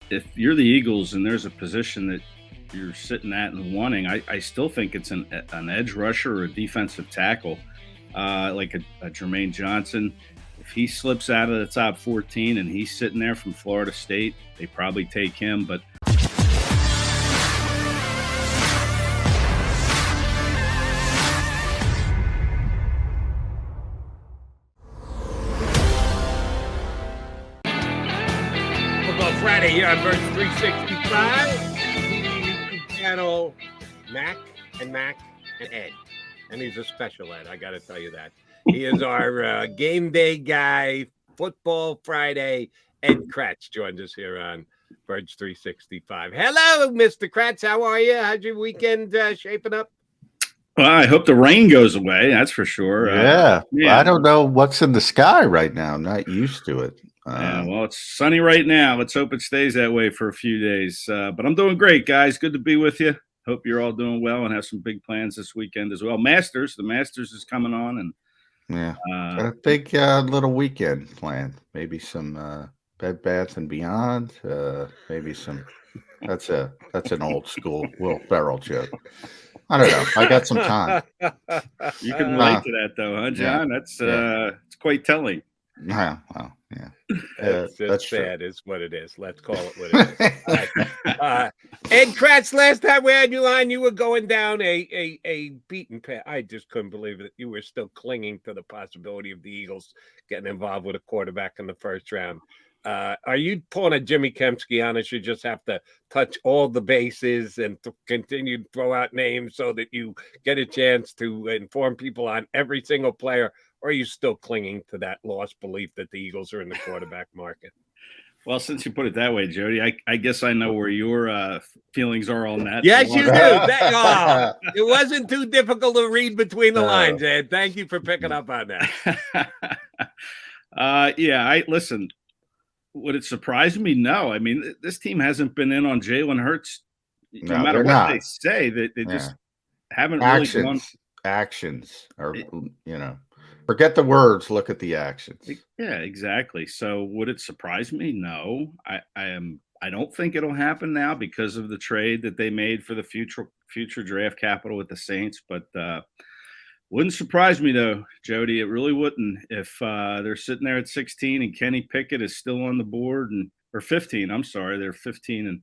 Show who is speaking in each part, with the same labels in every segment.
Speaker 1: if you're the Eagles and there's a position that you're sitting at and wanting, I still think it's an edge rusher or a defensive tackle, like a Jermaine Johnson. If he slips out of the top 14 and he's sitting there from Florida State, they probably take him. But
Speaker 2: Friday here on Birds 365, YouTube channel, Mac and Ed. And he's a special Ed, I got to tell you that. He is our game day guy, Football Friday. Ed Kracz joined us here on Birds 365. Hello, Mr. Kracz. How are you? How's your weekend shaping up?
Speaker 1: Well, I hope the rain goes away. That's for sure.
Speaker 3: Yeah. I don't know what's in the sky right now. I'm not used to it.
Speaker 1: Yeah, well, it's sunny right now. Let's hope it stays that way for a few days. But I'm doing great, guys. Good to be with you. Hope you're all doing well and have some big plans this weekend as well. The Masters is coming on, and
Speaker 3: got a big little weekend planned. Maybe some Bed Bath and Beyond. Maybe some. That's an old school Will Ferrell joke. I don't know. I got some time.
Speaker 1: You can relate to that, though, huh, John? That's it's quite telling.
Speaker 3: Yeah, well, yeah.
Speaker 2: That's sad, is what it is. Let's call it what it is. Ed Kracz, last time we had you on, you were going down a beaten path. I just couldn't believe that you were still clinging to the possibility of the Eagles getting involved with a quarterback in the first round. Are you pulling a Jimmy Kempski on us? You just have to touch all the bases and continue to throw out names so that you get a chance to inform people on every single player? Or are you still clinging to that lost belief that the Eagles are in the quarterback market?
Speaker 1: Well, since you put it that way, Jody, I guess I know where your feelings are on that.
Speaker 2: Yes, you do. It wasn't too difficult to read between the lines, Ed. Thank you for picking up on that.
Speaker 1: Listen. Would it surprise me? No. I mean, this team hasn't been in on Jalen Hurts. No matter what they say, they just haven't really gone.
Speaker 3: Actions are, forget the words, look at the actions.
Speaker 1: Yeah, exactly. So would it surprise me? No. I don't think it'll happen now because of the trade that they made for the future draft capital with the Saints, but wouldn't surprise me, though, Jody. It really wouldn't if they're sitting there at 16 and Kenny Pickett is still on the board, or 15. I'm sorry, they're 15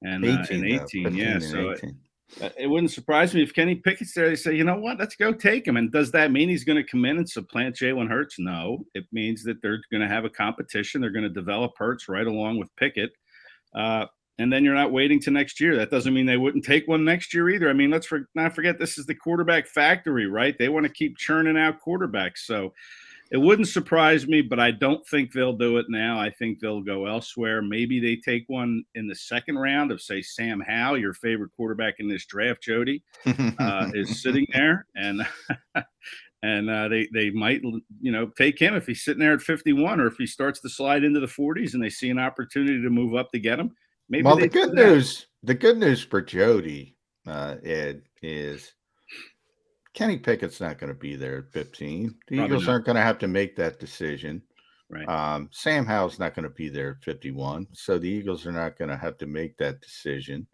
Speaker 1: and 18. Yeah, so 18. It wouldn't surprise me if Kenny Pickett's there. They say, you know what, let's go take him. And does that mean he's going to come in and supplant Jalen Hurts? No, it means that they're going to have a competition. They're going to develop Hurts right along with Pickett. And then you're not waiting to next year. That doesn't mean they wouldn't take one next year either. I mean, let's not forget this is the quarterback factory, right? They want to keep churning out quarterbacks. So it wouldn't surprise me, but I don't think they'll do it now. I think they'll go elsewhere. Maybe they take one in the second round of, say, Sam Howell, your favorite quarterback in this draft, Jody, is sitting there. And they might, take him if he's sitting there at 51 or if he starts to slide into the 40s and they see an opportunity to move up to get him. Maybe
Speaker 3: the good news for Jody, Ed, is Kenny Pickett's not going to be there at 15. The Eagles aren't going to have to make that decision.
Speaker 1: Right.
Speaker 3: Sam Howell's not going to be there at 51, so the Eagles are not going to have to make that decision.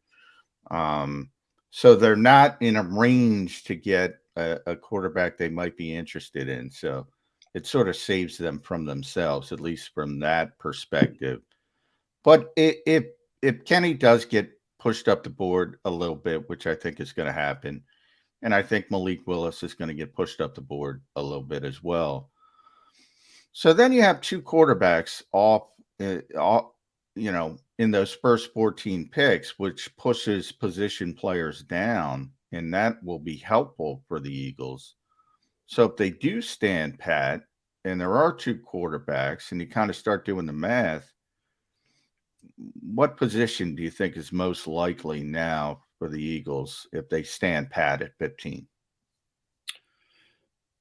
Speaker 3: So they're not in a range to get a quarterback they might be interested in. So it sort of saves them from themselves, at least from that perspective. But if Kenny does get pushed up the board a little bit, which I think is going to happen, and I think Malik Willis is going to get pushed up the board a little bit as well. So then you have two quarterbacks off, in those first 14 picks, which pushes position players down, and that will be helpful for the Eagles. So if they do stand pat, and there are two quarterbacks, and you kind of start doing the math, what position do you think is most likely now for the Eagles if they stand pat at 15?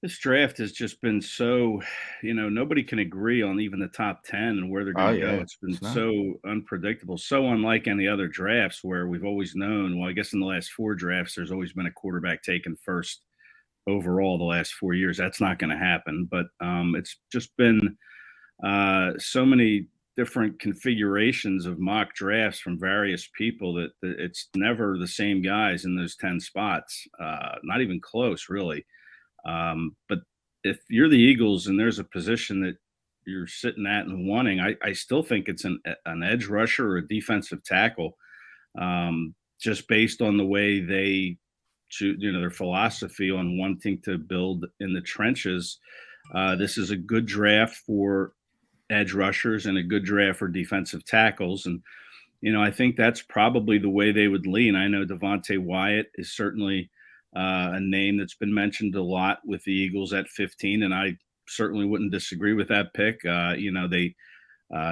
Speaker 1: This draft has just been so, nobody can agree on even the top 10 and where they're going to go. It's been so unpredictable, so unlike any other drafts where we've always known, well, I guess in the last four drafts, there's always been a quarterback taken first overall the last 4 years. That's not going to happen. But it's just been so many different configurations of mock drafts from various people that it's never the same guys in those 10 spots. Not even close, really. But if you're the Eagles and there's a position that you're sitting at and wanting, I still think it's an edge rusher or a defensive tackle, just based on the way they choose, their philosophy on wanting to build in the trenches. This is a good draft for edge rushers and a good draft for defensive tackles. And, I think that's probably the way they would lean. I know Devontae Wyatt is certainly a name that's been mentioned a lot with the Eagles at 15, and I certainly wouldn't disagree with that pick. They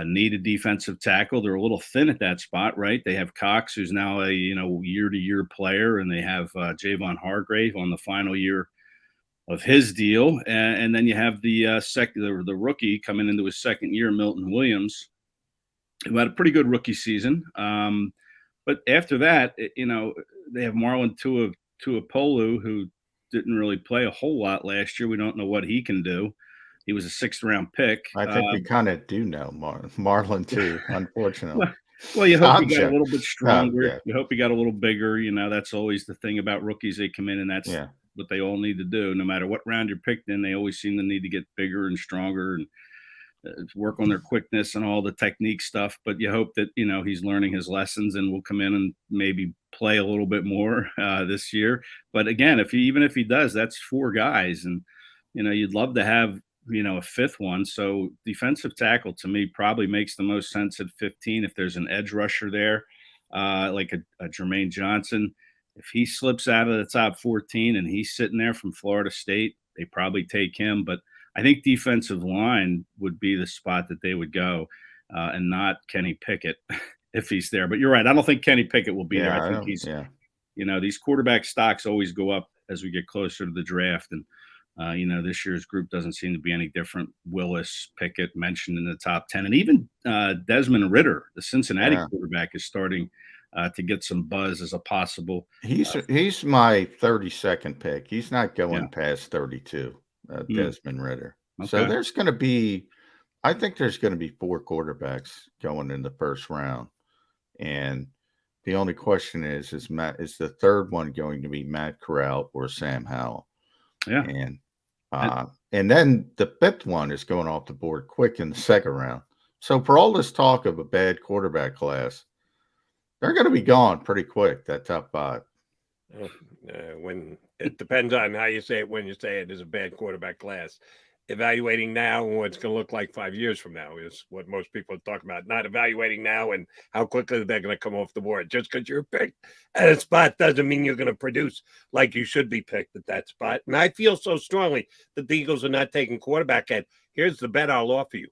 Speaker 1: need a defensive tackle. They're a little thin at that spot, right? They have Cox, who's now a year-to-year player, and they have Javon Hargrave on the final year of his deal, and then you have the rookie coming into his second year, Milton Williams, who had a pretty good rookie season. But after that, they have Marlon Tuapolu, who didn't really play a whole lot last year. We don't know what he can do. He was a 6th-round pick.
Speaker 3: I think we kind of do know Marlon too, unfortunately.
Speaker 1: Well, you hope he got a little bit stronger.
Speaker 3: Yeah.
Speaker 1: You hope he got a little bigger. That's always the thing about rookies. They come in, and that's what they all need to do. No matter what round you're picked in, they always seem to need to get bigger and stronger and work on their quickness and all the technique stuff. But you hope that, he's learning his lessons and will come in and maybe play a little bit more this year. But again, even if he does, that's 4 guys. And, you'd love to have, a 5th one. So defensive tackle to me probably makes the most sense at 15. If there's an edge rusher there, like a Jermaine Johnson, if he slips out of the top 14 and he's sitting there from Florida State, they probably take him. But I think defensive line would be the spot that they would go, and not Kenny Pickett if he's there. But you're right. I don't think Kenny Pickett will be there. I think he's, these quarterback stocks always go up as we get closer to the draft. And, this year's group doesn't seem to be any different. Willis, Pickett mentioned in the top 10. And even Desmond Ridder, the Cincinnati quarterback, is starting to get some buzz as a possible.
Speaker 3: He's my 32nd pick. He's not going past 32. Desmond Ridder. Okay. So there's going to be, I think there's going to be 4 quarterbacks going in the first round, and the only question is the 3rd one going to be Matt Corral or Sam Howell?
Speaker 1: Yeah,
Speaker 3: and then the 5th one is going off the board quick in the 2nd round. So for all this talk of a bad quarterback class, they're going to be gone pretty quick. That top 5.
Speaker 2: When it depends on how you say it, when you say it is a bad quarterback class. Evaluating now and what it's going to look like 5 years from now is what most people are talking about. Not evaluating now and how quickly they're going to come off the board. Just because you're picked at a spot doesn't mean you're going to produce like you should be picked at that spot. And I feel so strongly that the Eagles are not taking quarterback at. Here's the bet I'll offer you.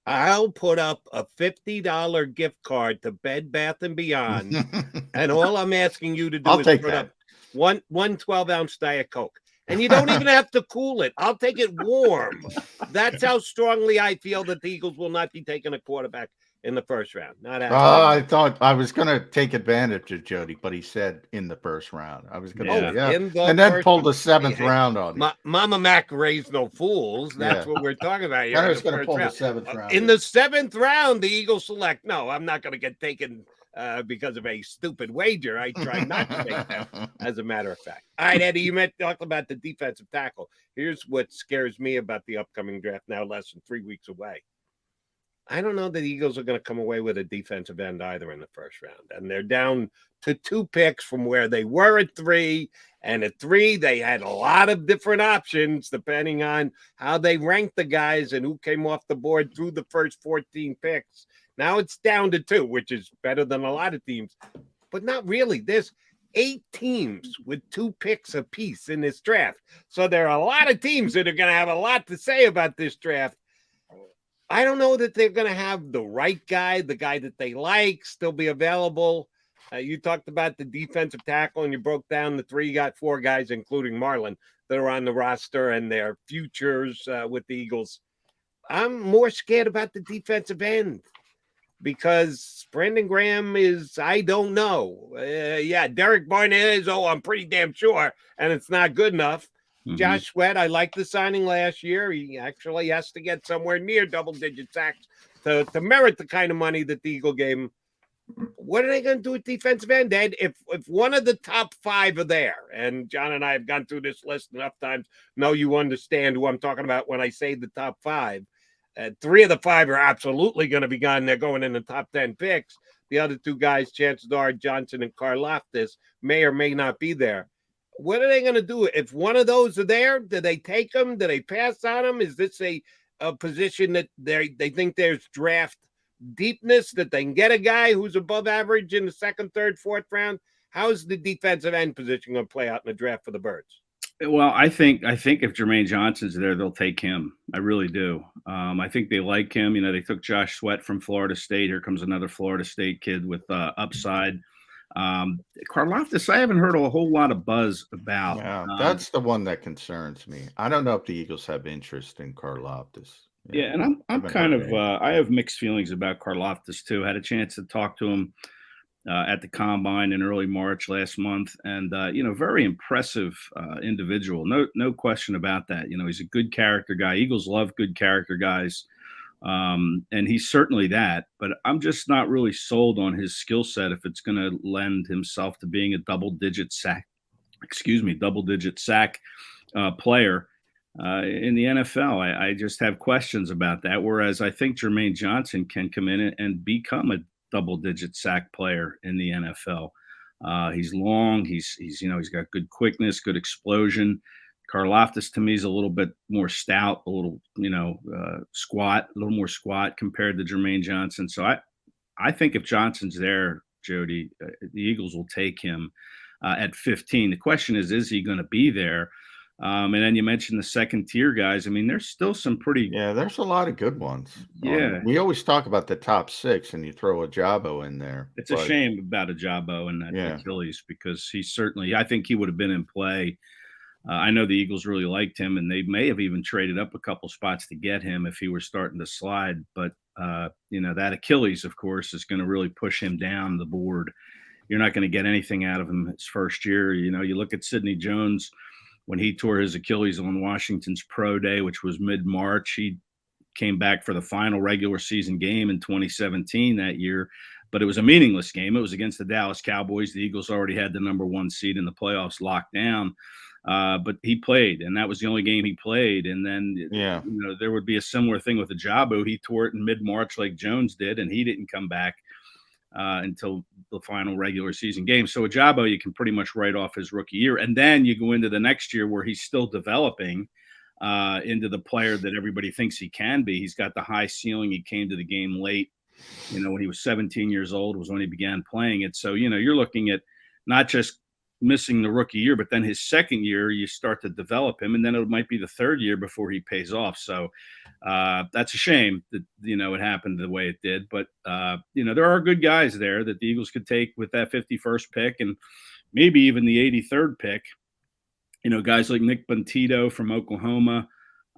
Speaker 2: I'll put up a $50 gift card to Bed Bath & Beyond, and all I'm asking you to do is put up one 12-ounce Diet Coke. And you don't even have to cool it. I'll take it warm. That's how strongly I feel that the Eagles will not be taking a quarterback in the first round. Not
Speaker 3: I thought I was going to take advantage of Jody, but he said in the first round. I was going to say, and then pulled the 7th round on me.
Speaker 2: Mama Mac raised no fools. That's what we're talking about here.
Speaker 3: I was going to pull the 7th round.
Speaker 2: In the 7th round, the Eagles select. No, I'm not going to get taken because of a stupid wager. I try not to take that, as a matter of fact. All right, Eddie, you talked about the defensive tackle. Here's what scares me about the upcoming draft, now less than 3 weeks away. I don't know that the Eagles are going to come away with a defensive end either in the first round. And they're down to 2 picks from where they were at 3. And at 3, they had a lot of different options depending on how they ranked the guys and who came off the board through the first 14 picks. Now it's down to 2, which is better than a lot of teams, but not really. There's 8 teams with 2 picks apiece in this draft. So there are a lot of teams that are going to have a lot to say about this draft. I don't know that they're going to have the right guy, the guy that they like, still be available. You talked about the defensive tackle, and you broke down the 3. You got 4 guys, including Marlon, that are on the roster and their futures with the Eagles. I'm more scared about the defensive end because Brandon Graham is, I don't know. Derek Barnett is, I'm pretty damn sure, and it's not good enough. Mm-hmm. Josh Sweat, I liked the signing last year. He actually has to get somewhere near double-digit sacks to merit the kind of money that the Eagle gave him. What are they going to do at defensive end, Ed? If one of the top 5 are there, and John and I have gone through this list enough times, know you understand who I'm talking about when I say the top 5. 3 of the 5 are absolutely going to be gone. They're going in the top 10 picks. The other 2 guys, chances are Johnson and Karlaftis, may or may not be there. What are they going to do? If one of those are there, do they take them? Do they pass on them? Is this a position that they think there's draft deepness, that they can get a guy who's above average in the 2nd, 3rd, 4th round? How's the defensive end position going to play out in the draft for the Birds?
Speaker 1: Well, I think if Jermaine Johnson's there, they'll take him. I really do. I think they like him. You know, they took Josh Sweat from Florida State. Here comes another Florida State kid with upside. Karlaftis, I haven't heard a whole lot of buzz about.
Speaker 3: Yeah, that's the one that concerns me. I don't know if the Eagles have interest in Karlaftis.
Speaker 1: Yeah, and I'm kind of I have mixed feelings about Karlaftis too. Had a chance to talk to him at the combine in early March last month, and you know, very impressive individual. No question about that. You know, he's a good character guy. Eagles love good character guys, and he's certainly that. But I'm just not really sold on his skill set if it's going to lend himself to being a double-digit sack player. In the NFL, I just have questions about that. Whereas I think Jermaine Johnson can come in and become a double-digit sack player in the NFL. He's long. He's got good quickness, good explosion. Karlaftis to me is a little bit more stout, a little squat, a little more squat compared to Jermaine Johnson. So I think if Johnson's there, Jody, the Eagles will take him at 15. The question is he going to be there? And then you mentioned the 2nd tier guys. I mean, there's still some pretty.
Speaker 3: Yeah, there's a lot of good ones.
Speaker 1: Yeah.
Speaker 3: We always talk about the top 6 and you throw Ajabo in there.
Speaker 1: It's a shame about Ajabo and that Achilles, because I think he would have been in play. I know the Eagles really liked him, and they may have even traded up a couple spots to get him if he were starting to slide. But, that Achilles, of course, is going to really push him down the board. You're not going to get anything out of him his first year. You know, you look at Sidney Jones. When he tore his Achilles on Washington's pro day, which was mid-March, he came back for the final regular season game in 2017 that year, but it was a meaningless game. It was against the Dallas Cowboys. The Eagles already had the number 1 seed in the playoffs locked down, but he played, and that was the only game he played. And then, there would be a similar thing with Ajabo. He tore it in mid-March like Jones did, and he didn't come back until the final regular season game. So Ajabo, you can pretty much write off his rookie year. And then you go into the next year where he's still developing into the player that everybody thinks he can be. He's got the high ceiling. He came to the game late, when he was 17 years old was when he began playing it. So, you're looking at not just missing the rookie year, but then his 2nd year, you start to develop him, and then it might be the 3rd year before he pays off. So that's a shame that, it happened the way it did. But, there are good guys there that the Eagles could take with that 51st pick and maybe even the 83rd pick. Guys like Nick Bontito from Oklahoma,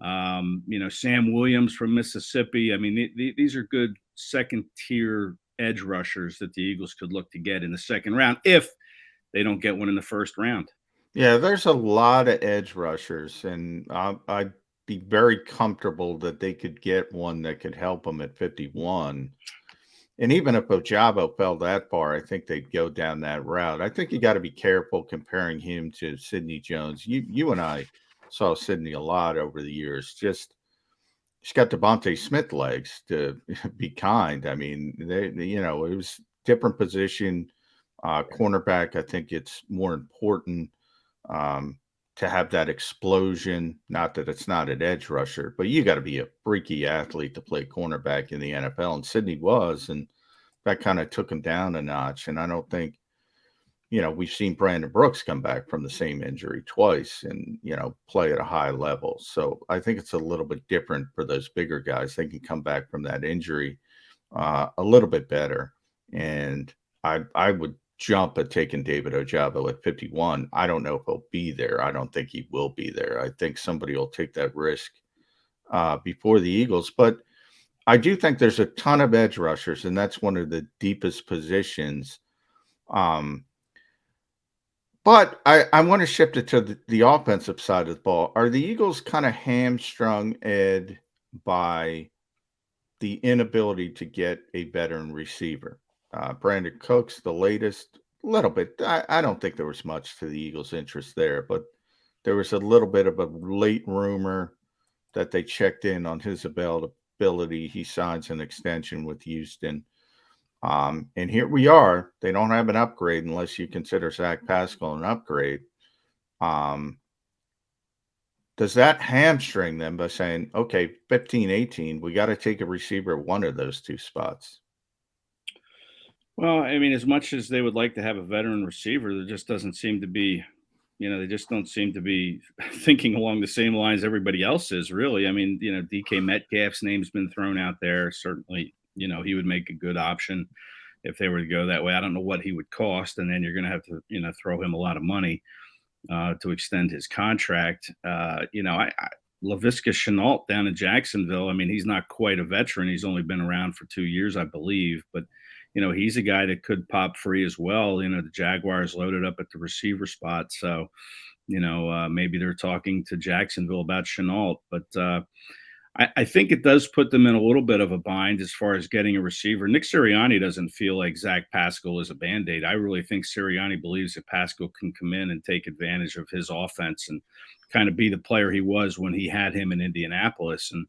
Speaker 1: Sam Williams from Mississippi. I mean, these are good 2nd-tier edge rushers that the Eagles could look to get in the 2nd round if they don't get one in the 1st round.
Speaker 3: Yeah, there's a lot of edge rushers, and I'd be very comfortable that they could get one that could help them at 51. And even if Ajabo fell that far, I think they'd go down that route. I think you got to be careful comparing him to Sidney Jones. You and I saw Sidney a lot over the years. Just he's got Devontae Smith legs, to be kind. I mean, it was different position. Cornerback, I think it's more important to have that explosion. Not that it's not an edge rusher, but you got to be a freaky athlete to play cornerback in the NFL. And Sidney was, and that kind of took him down a notch. And I don't think, we've seen Brandon Brooks come back from the same injury twice and, play at a high level. So I think it's a little bit different for those bigger guys. They can come back from that injury a little bit better. And I would jump at taking David Ajabo at 51. I don't know if he'll be there. I don't think he will be there. I think somebody will take that risk before the Eagles. But I do think there's a ton of edge rushers, and that's one of the deepest positions. But I want to shift it to the offensive side of the ball. Are the Eagles kind of hamstrung, Ed, by the inability to get a veteran receiver. Brandon Cooks, the latest, little bit. I don't think there was much to the Eagles' interest there, but there was a little bit of a late rumor that they checked in on his availability. He signs an extension with Houston. And here we are. They don't have an upgrade unless you consider Zach Pascal an upgrade. Does that hamstring them by saying, okay, 15, 18, we got to take a receiver at one of those two spots?
Speaker 1: Well, I mean, as much as they would like to have a veteran receiver, there just doesn't seem to be, they just don't seem to be thinking along the same lines everybody else is, really. I mean, DK Metcalf's name's been thrown out there. Certainly, he would make a good option if they were to go that way. I don't know what he would cost, and then you're going to have to, throw him a lot of money to extend his contract. Laviska Shenault down in Jacksonville, I mean, he's not quite a veteran. He's only been around for 2 years, I believe. But, he's a guy that could pop free as well. The Jaguars loaded up at the receiver spot. So, maybe they're talking to Jacksonville about Shenault. But I think it does put them in a little bit of a bind as far as getting a receiver. Nick Sirianni doesn't feel like Zach Pascal is a Band-Aid. I really think Sirianni believes that Pascal can come in and take advantage of his offense and kind of be the player he was when he had him in Indianapolis. And,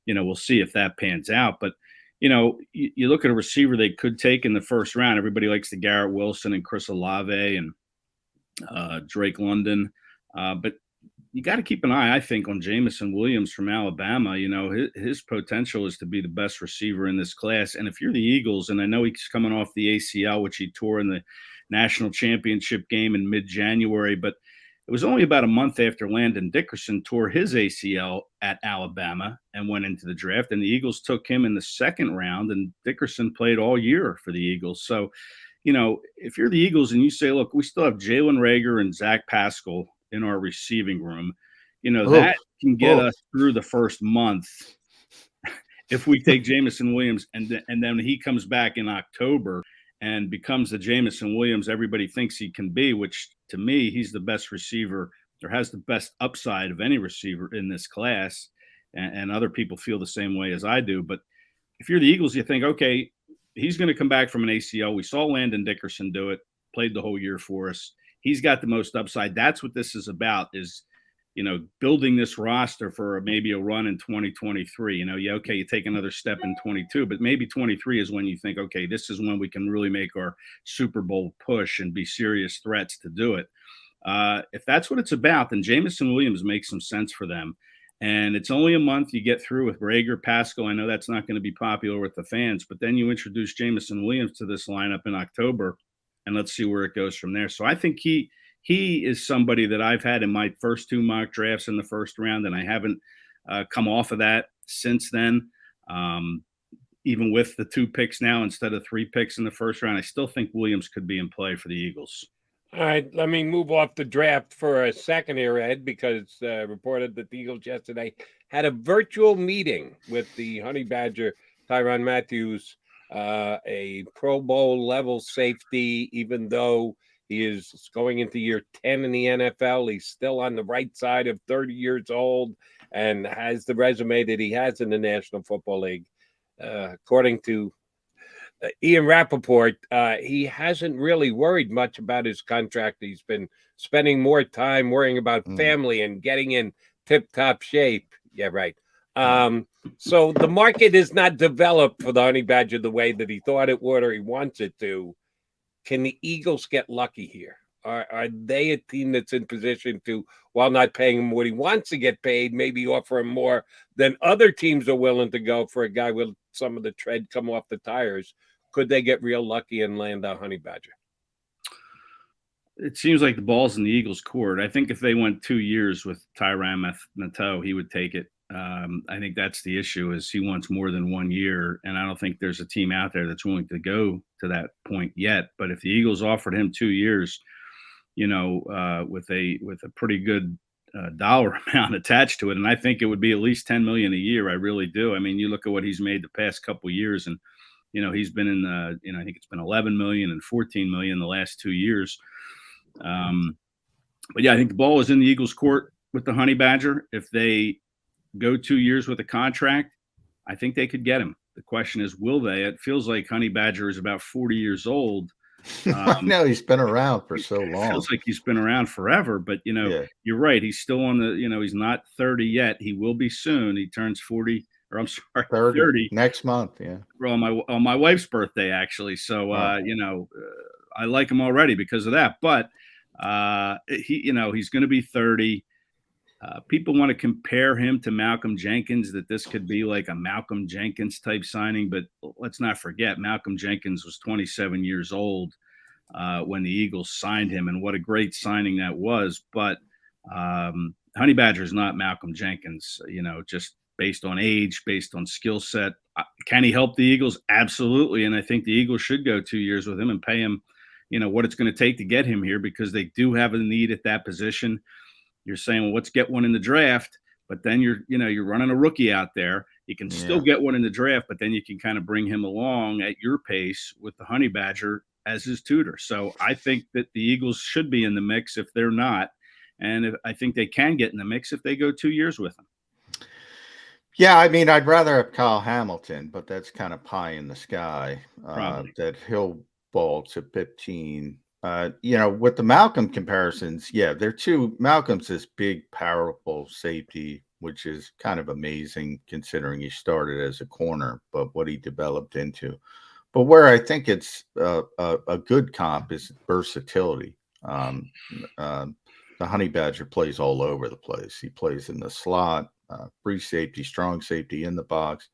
Speaker 1: we'll see if that pans out. But, you look at a receiver they could take in the first round. Everybody likes the Garrett Wilson and Chris Olave and Drake London. But you got to keep an eye, I think, on Jameson Williams from Alabama. His potential is to be the best receiver in this class. And if you're the Eagles, and I know he's coming off the ACL, which he tore in the national championship game in mid-January, but it was only about a month after Landon Dickerson tore his ACL at Alabama and went into the draft. And the Eagles took him in the second round, and Dickerson played all year for the Eagles. So, if you're the Eagles and you say, look, we still have Jalen Reagor and Zach Pascal in our receiving room, that can get us through the first month if we take Jameson Williams and then he comes back in October and becomes the Jameson Williams everybody thinks he can be, which to me, he's the best receiver or has the best upside of any receiver in this class. And other people feel the same way as I do. But if you're the Eagles, you think, okay, he's going to come back from an ACL. We saw Landon Dickerson do it, played the whole year for us. He's got the most upside. That's what this is about, is, building this roster for maybe a run in 2023. You take another step in 22, but maybe 23 is when you think, okay, this is when we can really make our Super Bowl push and be serious threats to do it. If that's what it's about, then Jameson Williams makes some sense for them. And it's only a month you get through with Reagor, Pascal. I know that's not going to be popular with the fans, but then you introduce Jameson Williams to this lineup in October, and let's see where it goes from there. So I think he is somebody that I've had in my first two mock drafts in the first round, and I haven't come off of that since then. Even with the 2 picks now instead of 3 picks in the first round, I still think Williams could be in play for the Eagles.
Speaker 2: All right, let me move off the draft for a second here, Ed, because reported that the Eagles yesterday had a virtual meeting with the Honey Badger, Tyrann Mathieu, a Pro Bowl level safety. Even though he is going into year 10 in the NFL, he's still on the right side of 30 years old and has the resume that he has in the National Football League. According to Ian Rappaport, he hasn't really worried much about his contract. He's been spending more time worrying about family and getting in tip-top shape. Yeah, right. So the market is not developed for the Honey Badger the way that he thought it would or he wants it to. Can the Eagles get lucky here? Are they a team that's in position to, while not paying him what he wants to get paid, maybe offer him more than other teams are willing to go for a guy with some of the tread come off the tires? Could they get real lucky and land a Honey Badger?
Speaker 1: It seems like the ball's in the Eagles' court. I think if they went 2 years with Tyrann Mathieu, he would take it. I think that's the issue, is he wants more than 1 year, and I don't think there's a team out there that's willing to go to that point yet. But if the Eagles offered him 2 years, with a pretty good dollar amount attached to it, and I think it would be at least $10 million a year. I really do. I mean, you look at what he's made the past couple of years, and he's been in the, I think it's been 11 million and 14 million the last 2 years. But yeah, I think the ball is in the Eagles' court with the Honey Badger. If they go 2 years with a contract, I think they could get him. the question is, will they? It feels like Honey Badger is about 40 years old.
Speaker 3: I know he's been around for so
Speaker 1: It
Speaker 3: long.
Speaker 1: feels like he's been around forever, but
Speaker 3: Yeah.
Speaker 1: you're right. He's still on the, he's not 30 yet. He will be soon. He turns 40, or I'm sorry, 30
Speaker 3: next month. Yeah.
Speaker 1: on my wife's birthday, actually. So,
Speaker 3: Wow.
Speaker 1: I like him already because of that, but he's going to be 30. People want to compare him to Malcolm Jenkins, that this could be like a Malcolm Jenkins type signing, but let's not forget Malcolm Jenkins was 27 years old when the Eagles signed him, and what a great signing that was. But Honey Badger is not Malcolm Jenkins, just based on age, based on skill set. Can he help the Eagles? Absolutely. And I think the Eagles should go 2 years with him and pay him, what it's going to take to get him here, because they do have a need at that position. You're saying, well, let's get one in the draft, but then you're running a rookie out there. You can still get one in the draft, but then you can kind of bring him along at your pace with the Honey Badger as his tutor. So I think that the Eagles should be in the mix if they're not. And I think they can get in the mix if they go 2 years with him.
Speaker 3: Yeah, I mean, I'd rather have Kyle Hamilton, but that's kind of pie in the sky. That he'll ball to 15. With the Malcolm comparisons, they're two. Malcolm's this big, powerful safety, which is kind of amazing considering he started as a corner, but what he developed into. But where I think it's a good comp is versatility. The Honey Badger plays all over the place. He plays in the slot, free safety, strong safety, in the box.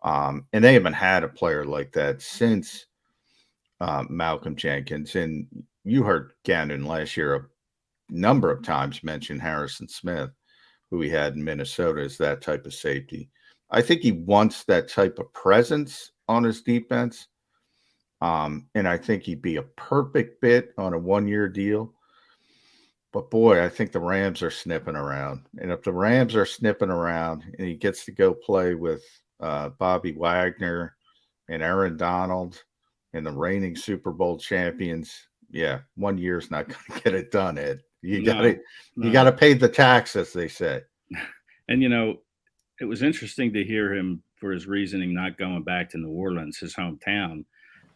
Speaker 3: And they haven't had a player like that since Malcolm Jenkins. And you heard Gannon last year a number of times mention Harrison Smith, who he had in Minnesota, as that type of safety. I think he wants that type of presence on his defense. And I think he'd be a perfect fit on a 1-year deal. But boy, I think the Rams are sniffing around. And if the Rams are sniffing around and he gets to go play with Bobby Wagner and Aaron Donald and the reigning Super Bowl champions, 1 year's not going to get it done, Ed. You got to pay the tax, as they say.
Speaker 1: And, it was interesting to hear him for his reasoning not going back to New Orleans, his hometown,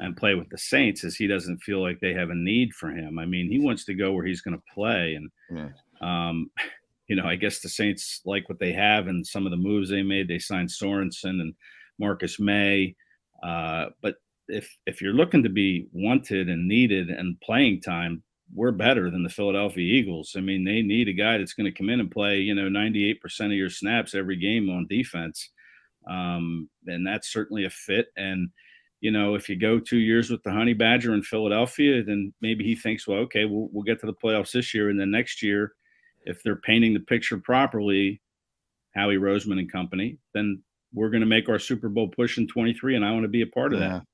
Speaker 1: and play with the Saints, as he doesn't feel like they have a need for him. I mean, he wants to go where he's going to play. And, I guess the Saints like what they have and some of the moves they made. They signed Sorensen and Marcus May. But if you're looking to be wanted and needed and playing time, we're better than the Philadelphia Eagles. I mean, they need a guy that's going to come in and play, 98% of your snaps every game on defense. And that's certainly a fit. And, if you go 2 years with the Honey Badger in Philadelphia, then maybe he thinks, well, okay, we'll get to the playoffs this year. And then next year, if they're painting the picture properly, Howie Roseman and company, then we're going to make our Super Bowl push in 23. And I want to be a part of that.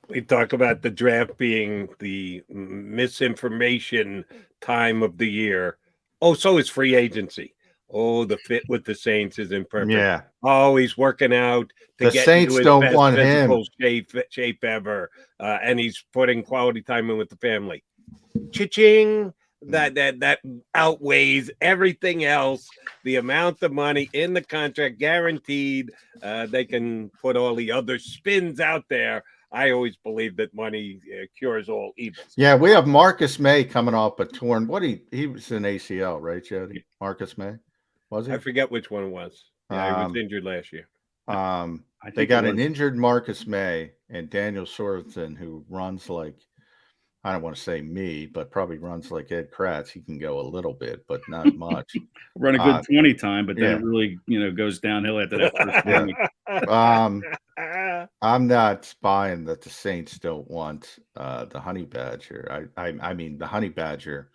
Speaker 2: We talk about the draft being the misinformation time of the year. Oh, so is free agency. Oh, the fit with the Saints is imperfect.
Speaker 3: Yeah.
Speaker 2: Oh, he's working out to
Speaker 3: the
Speaker 2: get
Speaker 3: Saints
Speaker 2: into his
Speaker 3: don't
Speaker 2: best
Speaker 3: want
Speaker 2: physical
Speaker 3: him
Speaker 2: shape ever, and he's putting quality time in with the family. Cha-ching! That outweighs everything else. The amount of money in the contract guaranteed. They can put all the other spins out there. I always believe that money cures all evils.
Speaker 3: Yeah, we have Marcus May coming off a torn. He was an ACL, right, Jody? Marcus May, was he?
Speaker 2: I forget which one it was. Yeah, he was injured last year.
Speaker 3: They got an injured Marcus May and Daniel Sorensen, who runs like, I don't want to say me, but probably runs like Ed Kracz. He can go a little bit, but not much.
Speaker 1: Run a good 20 time, but then it really, goes downhill after that first game.
Speaker 3: I'm not spying that the Saints don't want the Honey Badger. I mean, the Honey Badger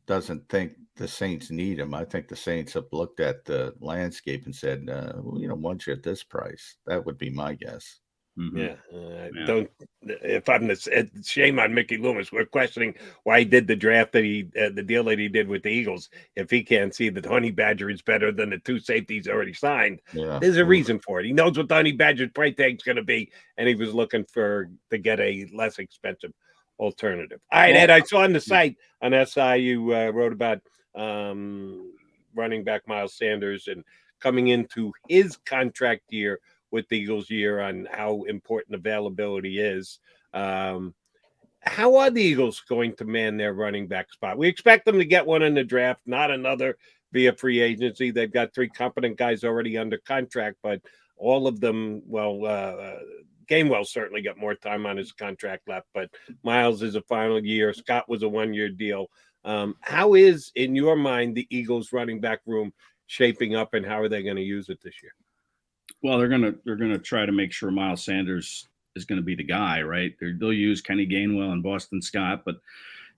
Speaker 3: doesn't think the Saints need him. I think the Saints have looked at the landscape and said, once you're at this price, that would be my guess.
Speaker 2: Mm-hmm. Don't. If I'm shame on Mickey Loomis. We're questioning why he did the draft that the deal that he did with the Eagles. If he can't see that Honey Badger is better than the two safeties already signed, there's a reason for it. He knows what the Honey Badger's price tag's going to be, and he was looking to get a less expensive alternative. All right, Ed. I saw on the site on SI you wrote about running back Miles Sanders and coming into his contract year with the Eagles year on how important availability is. How are the Eagles going to man their running back spot? We expect them to get one in the draft, not another via free agency. They've got 3 competent guys already under contract, but all of them, Gainwell certainly got more time on his contract left, but Miles is a final year. Scott was a 1-year deal. How is, in your mind, the Eagles running back room shaping up, and how are they going to use it this year?
Speaker 1: Well, they're gonna try to make sure Miles Sanders is going to be the guy, right? They'll use Kenny Gainwell and Boston Scott, but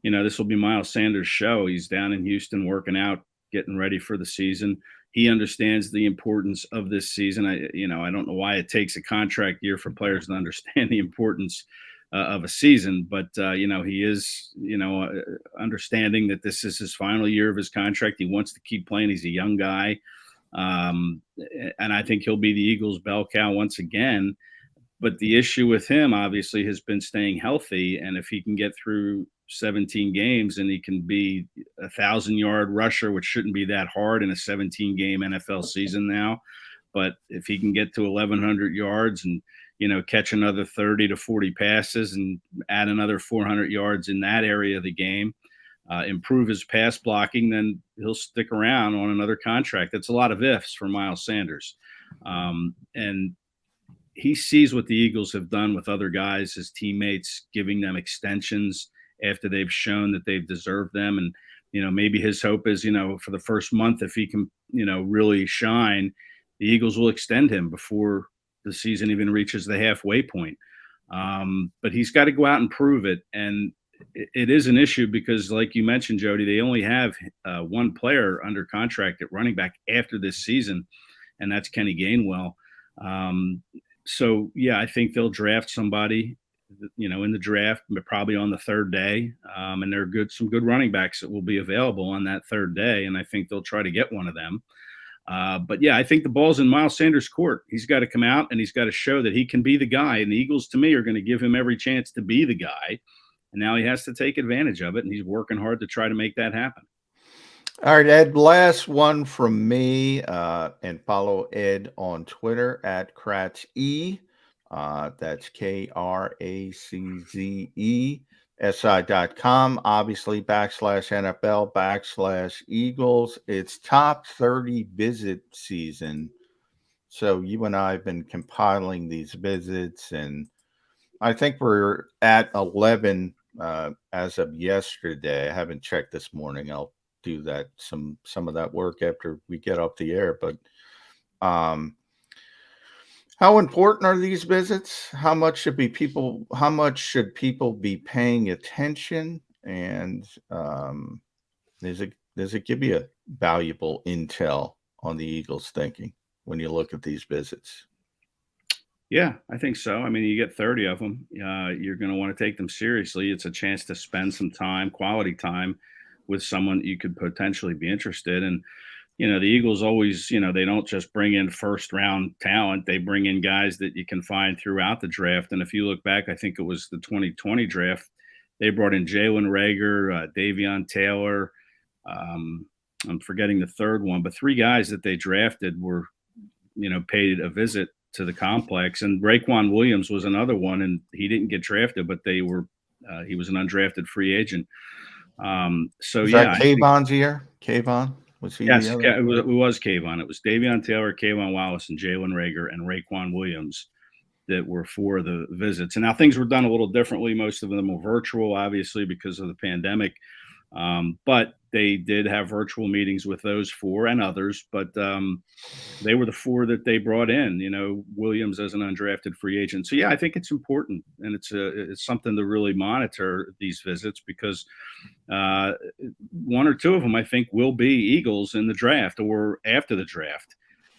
Speaker 1: this will be Miles Sanders' show. He's down in Houston working out, getting ready for the season. He understands the importance of this season. I don't know why it takes a contract year for players to understand the importance of a season, but he is understanding that this is his final year of his contract. He wants to keep playing. He's a young guy, and I think he'll be the Eagles' bell cow once again. But the issue with him, obviously, has been staying healthy. And if he can get through 17 games and he can be a 1,000-yard rusher, which shouldn't be that hard in a 17-game NFL season now. But if he can get to 1,100 yards and, catch another 30 to 40 passes and add another 400 yards in that area of the game, improve his pass blocking, then he'll stick around on another contract. That's a lot of ifs for Miles Sanders. And he sees what the Eagles have done with other guys, his teammates, giving them extensions after they've shown that they've deserved them. And, maybe his hope is, for the first month, if he can, really shine, the Eagles will extend him before the season even reaches the halfway point. But he's got to go out and prove it. And it is an issue because, like you mentioned, Jody, they only have 1 player under contract at running back after this season, and that's Kenny Gainwell. So, yeah, I think they'll draft somebody, in the draft, but probably on the 3rd day. And there are some good running backs that will be available on that 3rd day. And I think they'll try to get one of them. But yeah, I think the ball's in Miles Sanders' court. He's got to come out and he's got to show that he can be the guy. And the Eagles, to me, are going to give him every chance to be the guy. And now he has to take advantage of it. And he's working hard to try to make that happen.
Speaker 3: All right, Ed, last one from me, and follow Ed on Twitter at KraczE. That's KRACZESI.com, obviously /NFL/Eagles. It's top 30 visit season. So you and I have been compiling these visits, and I think we're at 11 as of yesterday. I haven't checked this morning. I'll do that some of that work after we get off the air. But how important are these visits? How much should people be paying attention? And does it give you a valuable intel on the Eagles' thinking when you look at these visits?
Speaker 1: Yeah, I think so. I mean, you get 30 of them. You're going to want to take them seriously. It's a chance to spend some time, quality time, with someone you could potentially be interested in. The Eagles always, they don't just bring in first-round talent. They bring in guys that you can find throughout the draft. And if you look back, I think it was the 2020 draft, they brought in Jalen Reagor, Davion Taylor. I'm forgetting the third one, but 3 guys that they drafted were, paid a visit to the complex. And Raekwon Williams was another one, and he didn't get drafted, but he was an undrafted free agent. So
Speaker 3: is
Speaker 1: yeah,
Speaker 3: that Kayvon's year? Kayvon? Was he?
Speaker 1: Yes, it was Kayvon. It was Davion Taylor, Kayvon Wallace, and Jalen Reagor and Raekwon Williams that were for the visits. And now things were done a little differently. Most of them were virtual, obviously, because of the pandemic. But they did have virtual meetings with those 4 and others. But they were the 4 that they brought in, Williams as an undrafted free agent. So, yeah, I think it's important. And it's something to really monitor these visits because 1 or 2 of them, I think, will be Eagles in the draft or after the draft.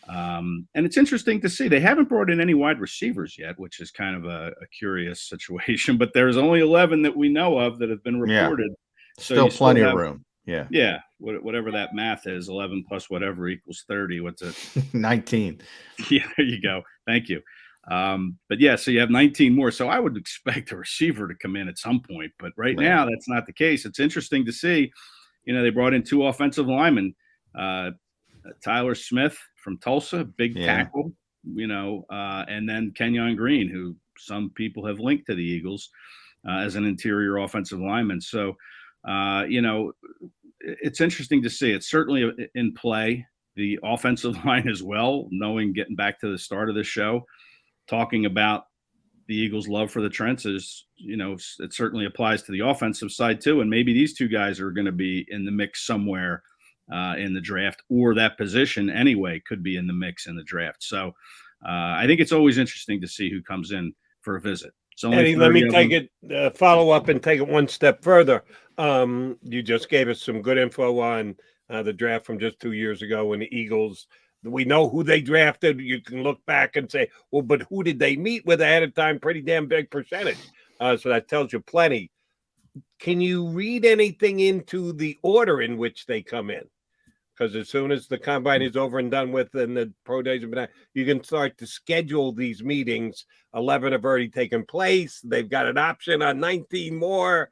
Speaker 1: And it's interesting to see. They haven't brought in any wide receivers yet, which is kind of a curious situation. But there's only 11 that we know of that have been reported.
Speaker 3: Yeah. Still plenty of room. Yeah.
Speaker 1: Yeah. Whatever that math is, 11 plus whatever equals 30. What's it?
Speaker 3: 19.
Speaker 1: Yeah, there you go. Thank you. But yeah, so you have 19 more. So I would expect a receiver to come in at some point. But right now, that's not the case. It's interesting to see, they brought in 2 offensive linemen, Tyler Smith from Tulsa, big tackle, and then Kenyon Green, who some people have linked to the Eagles as an interior offensive lineman. So, it's interesting to see. It's certainly in play. The offensive line as well, getting back to the start of the show, talking about the Eagles' love for the trenches, it certainly applies to the offensive side too. And maybe these two guys are going to be in the mix somewhere in the draft, or that position anyway could be in the mix in the draft. So I think it's always interesting to see who comes in for a visit.
Speaker 2: Eddie, let me take it, follow up and take it one step further. You just gave us some good info on the draft from just 2 years ago when the Eagles, we know who they drafted. You can look back and say, well, but who did they meet with ahead of time? Pretty damn big percentage. So that tells you plenty. Can you read anything into the order in which they come in? Because as soon as the combine is over and done with and the pro days have been out, you can start to schedule these meetings. 11 have already taken place. They've got an option on 19 more.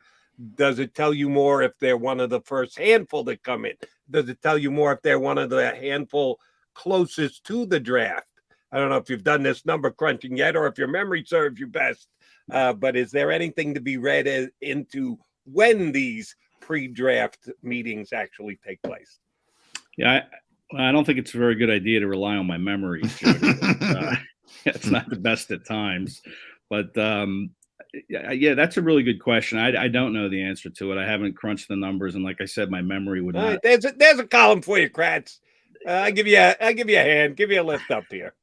Speaker 2: Does it tell you more if they're one of the first handful that come in? Does it tell you more if they're one of the handful closest to the draft? I don't know if you've done this number crunching yet or if your memory serves you best, but is there anything to be read into when these pre-draft meetings actually take place?
Speaker 1: Yeah, I don't think it's a very good idea to rely on my memory, Jody. It's not the best at times. But, yeah, that's a really good question. I don't know the answer to it. I haven't crunched the numbers. And like I said, my memory would not.
Speaker 2: Right, there's a column for you, Kracz. I'll give you a hand, give you a lift up here.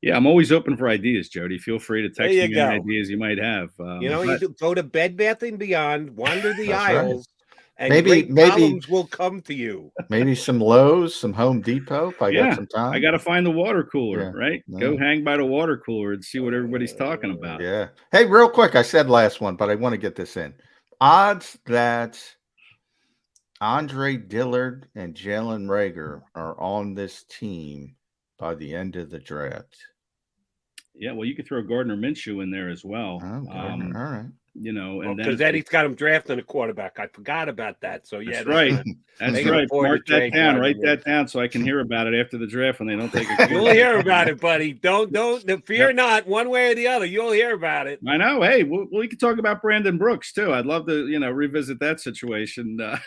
Speaker 1: Yeah, I'm always open for ideas, Jody. Feel free to text me any ideas you might have.
Speaker 2: You go to Bed Bath & Beyond, wander the aisles. Right. And
Speaker 3: maybe
Speaker 2: columns will come to you.
Speaker 3: Maybe some Lowe's, some Home Depot. If I got some time.
Speaker 1: I got to find the water cooler, right? No. Go hang by the water cooler and see what everybody's talking about.
Speaker 3: Yeah. Hey, real quick, I said last one, but I want to get this in. Odds that Andre Dillard and Jalen Reagor are on this team by the end of the draft.
Speaker 1: Yeah, well, you could throw Gardner Minshew in there as well.
Speaker 3: Oh, all right.
Speaker 1: And
Speaker 2: because Eddie's got him drafting a quarterback. I forgot about that. So yeah,
Speaker 1: that's right. That's right. Mark that down. Write that down so I can hear about it after the draft when they don't take it.
Speaker 2: You'll hear about it, buddy. Don't fear not. One way or the other, you'll hear about it.
Speaker 1: I know. Hey, we could talk about Brandon Brooks too. I'd love to, revisit that situation. But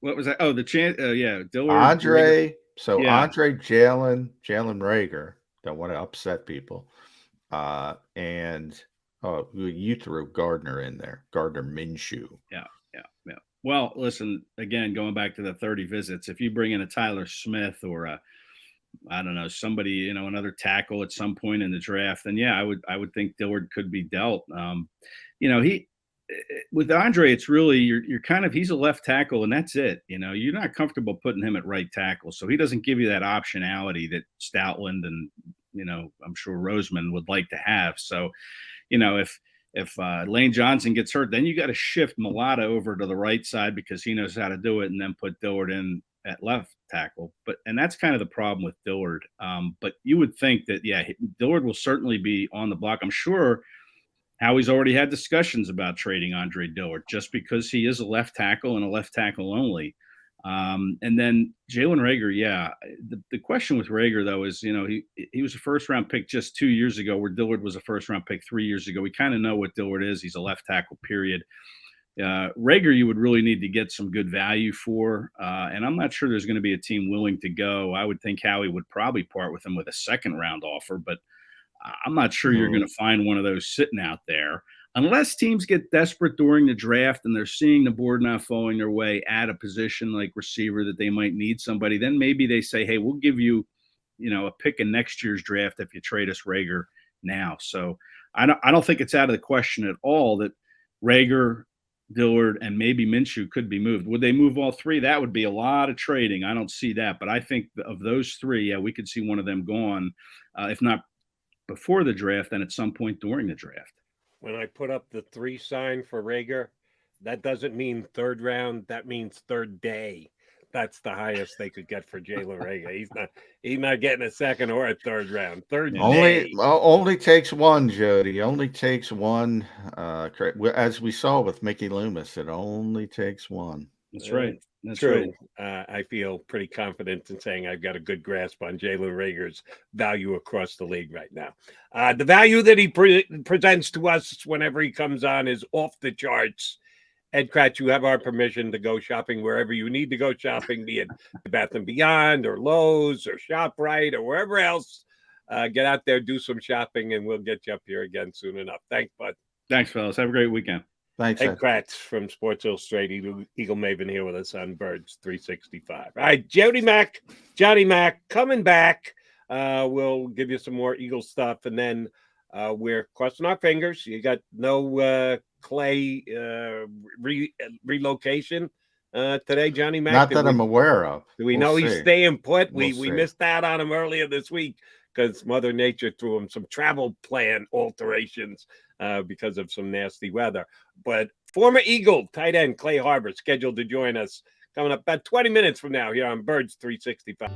Speaker 1: what was that? Oh, the chance. Dillard,
Speaker 3: Andre.
Speaker 1: Reagor.
Speaker 3: So yeah. Andre, Jalen Reagor. Don't want to upset people. And you threw Gardner in there, Gardner Minshew.
Speaker 1: Yeah. Well, listen, again, going back to the 30 visits, if you bring in a Tyler Smith or somebody, another tackle at some point in the draft, then yeah, I would think Dillard could be dealt. With Andre, it's really you're kind of, he's a left tackle and that's it. You're not comfortable putting him at right tackle, so he doesn't give you that optionality that Stoutland and I'm sure Roseman would like to have. So, if Lane Johnson gets hurt, then you got to shift Mulata over to the right side because he knows how to do it, and then put Dillard in at left tackle. And that's kind of the problem with Dillard. But you would think that, yeah, Dillard will certainly be on the block. I'm sure Howie's already had discussions about trading Andre Dillard just because he is a left tackle and a left tackle only. And then Jalen Reagor, yeah. The question with Reagor, though, is, he was a first-round pick just 2 years ago, where Dillard was a first-round pick 3 years ago. We kind of know what Dillard is. He's a left tackle, period. Reagor, you would really need to get some good value for, and I'm not sure there's going to be a team willing to go. I would think Howie would probably part with him with a second-round offer, but I'm not sure you're going to find one of those sitting out there. Unless teams get desperate during the draft and they're seeing the board not falling their way at a position like receiver that they might need somebody, then maybe they say, hey, we'll give you, a pick in next year's draft if you trade us Reagor now. So I don't think it's out of the question at all that Reagor, Dillard, and maybe Minshew could be moved. Would they move all three? That would be a lot of trading. I don't see that. But I think of those three, yeah, we could see one of them gone, if not before the draft, then at some point during the draft.
Speaker 2: When I put up the 3 sign for Reagor, that doesn't mean third round. That means third day. That's the highest they could get for Jalen Reagor. He's not getting a second or a third round.
Speaker 3: Only takes one, Jody. Only takes one. As we saw with Mickey Loomis, it only takes one.
Speaker 1: That's right. That's
Speaker 2: True.
Speaker 1: right.
Speaker 2: I feel pretty confident in saying I've got a good grasp on Jalen Rager's value across the league right now. The value that he presents to us whenever he comes on is off the charts. Ed Kracz, you have our permission to go shopping wherever you need to go shopping, be it Bath & Beyond or Lowe's or ShopRite or wherever else. Get out there, do some shopping, and we'll get you up here again soon enough. Thanks, bud.
Speaker 1: Thanks, fellas. Have a great weekend.
Speaker 3: Thanks,
Speaker 2: Ed
Speaker 3: Ed.
Speaker 2: Kracz from Sports Illustrated, Eagle Maven here with us on Birds 365. All right, Johnny Mac coming back. We'll give you some more Eagle stuff, and then we're crossing our fingers. You got no Clay relocation today, Johnny Mac?
Speaker 3: Not that I'm aware of.
Speaker 2: Do we
Speaker 3: We'll
Speaker 2: know
Speaker 3: see.
Speaker 2: he's staying put?
Speaker 3: We'll
Speaker 2: We
Speaker 3: see.
Speaker 2: missed out on him earlier this week because Mother Nature threw him some travel plan alterations because of some nasty weather. But former Eagle tight end Clay Harbor scheduled to join us coming up about 20 minutes from now here on Birds 365.